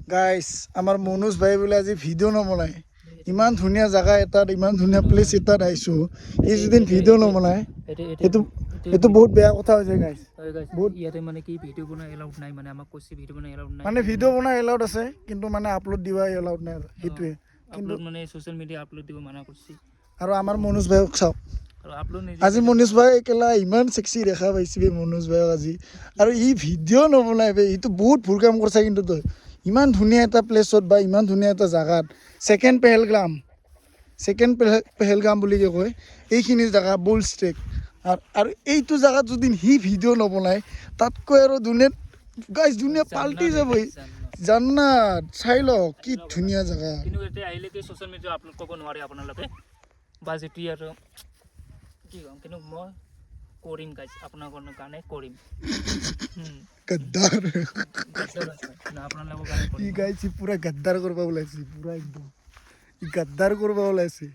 গাইছ আমাৰ মনোজ ভাই বোলে আজি ভিডিঅ' নবনায় ইমান ধুনীয়া জেগা এটাত ইমান ধুনীয়া প্লেচ এটাত আহিছোঁ সি যদি ভিডিঅ' নবনায় সেইটো সেইটো বহুত বেয়া কথা হৈছে গাইছ বহুত ইয়াতে মানে কি ভিডিঅ' বনাই এলাউড নাই মানে আমাক কৈছে ভিডিঅ' বনাই এলাউড নাই মানে ভিডিঅ' বনাই এলাউড আছে কিন্তু মানে আপলোড দিব এলাউড নাই সেইটোৱে কিন্তু আপলোড মানে ছ'চিয়েল মিডিয়া আপলোড দিব মানা কৰিছে আৰু আমাৰ মনোজ ভাইক চাওক আৰু আপলোড নিজে আজি মনোজ ভাই একেলা ইমান চেক্সি দেখা পাইছে মনোজ ভাইক আজি আৰু ই ভিডিঅ' নবনাই বে ইটো বহুত ভুল কাম কৰিছে কিন্তু তই ইমান ধুনীয়া এটা প্লেচত বা ইমান ধুনীয়া এটা জেগাত ছেকেণ্ড পেহেলগাম বুলি কয় এইখিনি জেগা বুল ষ্ট্ৰেক আৰু এইটো জেগাত যদি সি ভিডিঅ' নবনায় তাতকৈ আৰু দুনিয়াত গাইজ দুনিয়া পাল্টি যাব জান্নাত চাই লওক কি ধুনীয়া জেগা কিন্তু এতিয়া আহিলে কি ছ'চিয়েল মিডিয়া আপলোড কৰিব নোৱাৰে আপোনালোকে বা যেতিয়া আৰু কি ক'ম কিন্তু মই কৰিম গাইজ আপোনালোকৰ কাৰণে কৰিম গদ্দাৰ আপোনালোকৰ কাৰণে ই গাইছে পুৰা গদ্দাৰ কৰিব ওলাইছে পুৰা একদম ই গদ্দাৰ কৰিব ওলাইছে